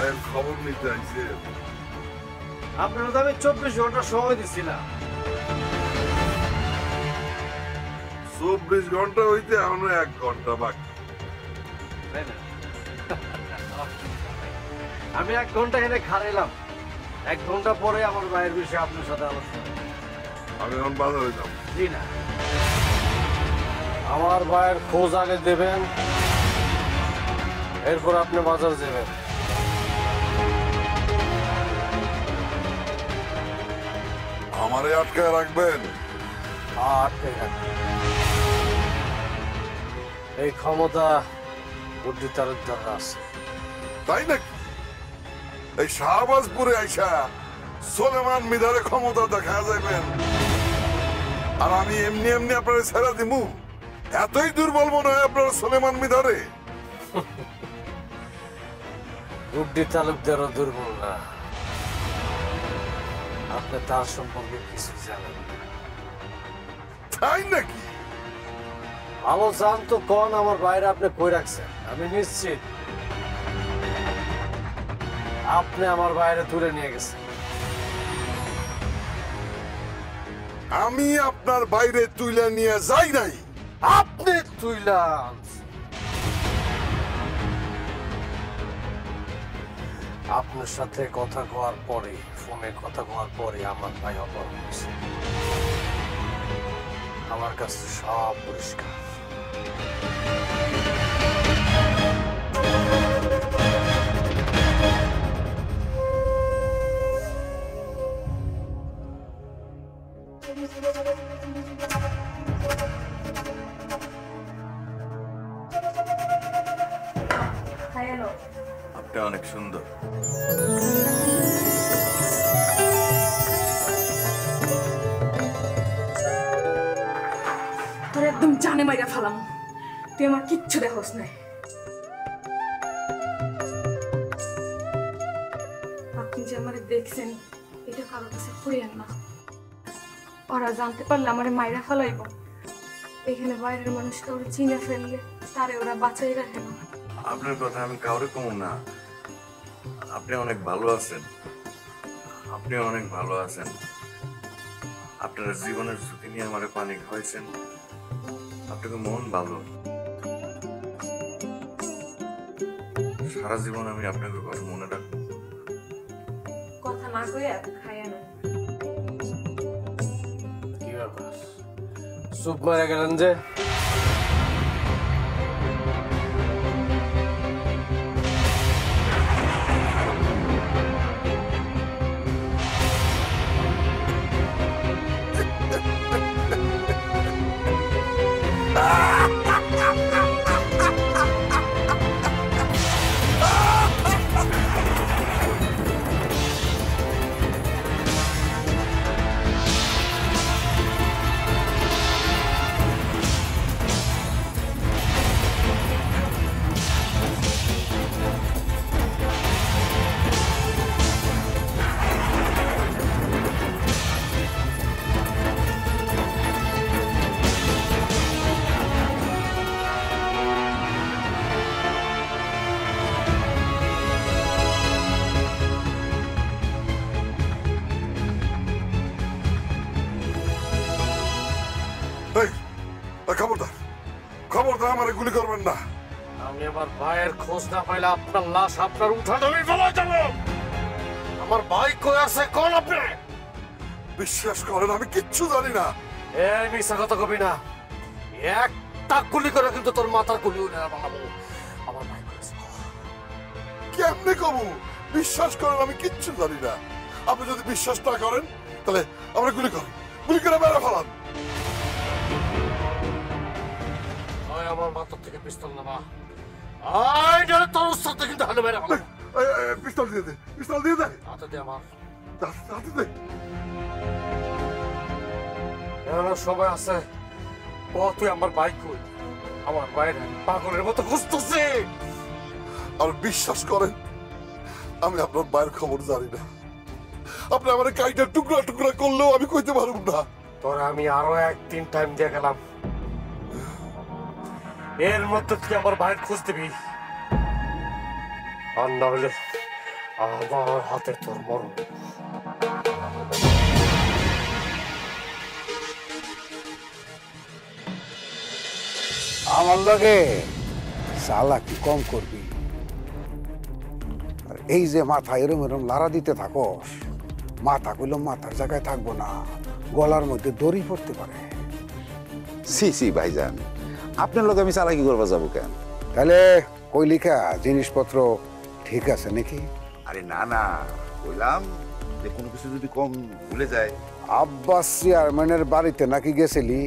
ভাইয়ের খবর নিতে আইছে। আপনারা তো আমি 24 ঘন্টা সময় দিছিলাম। 24 ঘন্টা হইতে এখনো 1 ঘন্টা বাকি। তাই না? আমি 1 ঘন্টা এখানে খারাইলাম। 1 ঘন্টা পরে আমার ভাইয়ের বিষয়ে আপনার সাথে আলোচনা। আমি এখন বাজারে যাব। জি না, আমার ভাইয়ের খোঁজ আগে দেবেন, এরপর আপনি বাজার যাবেন। আমারে আটকায় রাখবেন? এই ক্ষমতা বুদ্ধি তালুকদার আছে। তাই নাকি? এই শাহবাজপুরে আইসা সোলেমান মিদারে ক্ষমতা দেখা যাবেন, আর আমি এমনি এমনি আপনারা ছেড়ে দিমু? এতই দুর্বল মনে হয় আপনার সোলেমান মিদারে? বুদ্ধি তালুকদারও দুর্বল না, আপনি তার সম্পর্কে কিছু জানেন না। তাই নাকি? ভালো চান তো কোন আমার বাইরে আপনি কই রাখছেন? আমি নিশ্চিত আপনি আমার বাইরে তুলে নিয়ে গেছেন। আমি আপনার বাইরে তুইলা নিয়ে যাই নাই, আপনি তুইলা আনছেন। আপনার সাথে কথা কওয়ার পরে, ফোনে কথা কওয়ার পরে আমার ভাই অপহরণ হয়েছে। আমার কাছে সব পরিষ্কার। আপনি অনেক সুন্দর। তোর একদম জানে মাইরা ফেলাম, তুই আমার কিচ্ছু দেখোস নাই। আপনি যে আমারে দেখছেন এটা কারোর কাছে করিয়েন না, ওরা জানতে পারলে আমারে মাইরা ফেলাইব। এখানে বাইরের মানুষ কাউরে চিনে ফেললে তারে ওরা বাঁচাই রাখে না। আপনার কথা আমি কাউরে কম না। আপনি অনেক ভালো আছেন, আপনি অনেক ভালো আছেন। আপনার জীবনের ঝুঁকি নিয়ে আমার পানি খাওয়াইছেন, আপনাকে মন ভালো। সারা জীবন আমি আপনাকে কথা মনে রাখবো। কথা না কইয়া খাইয়া না। কি ব্যাপার, চুপ মারা গেলেন যে? খবরদার, খবরদার আমারে গুলি করবেন না। আমি আমার ভাইয়ের খোঁজ না পাইলে আপনার লাশ আপনার উঠানে ফেলা যাবো। আমার ভাই কই আছে কোন আপনি? বিশ্বাস করেন আমি কিচ্ছু জানি না। এই মিশা কথা কবি না, একটা গুলি করে কিন্তু তোর মাথার গুলি উড়ে বানাবো। আমার ভাই কই আছে? কেমনে কব? বিশ্বাস করেন আমি কিচ্ছু জানি না। আপনি যদি বিশ্বাস না করেন তাহলে আমরা গুলি করেন, গুলি করে মেরে ফেলান। আমার মাথার থেকে পিস্তল নামা। আই ডরে তোর উস্তাদ কিন্তু হালে মেরে ফেলাম। পিস্তল দিয়ে দে, পিস্তল দিয়ে দে। হাতে দে আমার। হাতে দে। এমন সময় আছে, ও তুই আমার ভাই কই? আমার ভাইয়ের পাগলের মতো খুঁজতেছে। আর বিশ্বাস করেন আমি আপনার ভাইয়ের খবর জানি না। আপনি আমার কাইটা টুকরা টুকরা করলেও আমি কইতে পারব না। তোর আমি আরো 1-3 টাইম দিয়ে গেলাম, এর মধ্যে তুই আমার ভাইয়ের খোঁজ দিবি। আর না হলে আমার হাতে তোর মরণ। আমার লগে চালাকি কম করবি। আর এই যে মাথা এরম এরম লাড়া দিতে থাকস, মাথা গুলো মাথার জায়গায় থাকবো না, গলার মধ্যে দড়ি পড়তে পারে। সি সি ভাইজান, আপনার লোক আমি চালাকি করবা যাবো কেন? তাহলে কই লিখা জিনিসপত্র ঠিক আছে নাকি? আরে না না, কইলাম যে কোনো কিছু যদি কম ভুলে যায়। আব্বাস চেয়ারম্যানের বাড়িতে নাকি গেছিলি?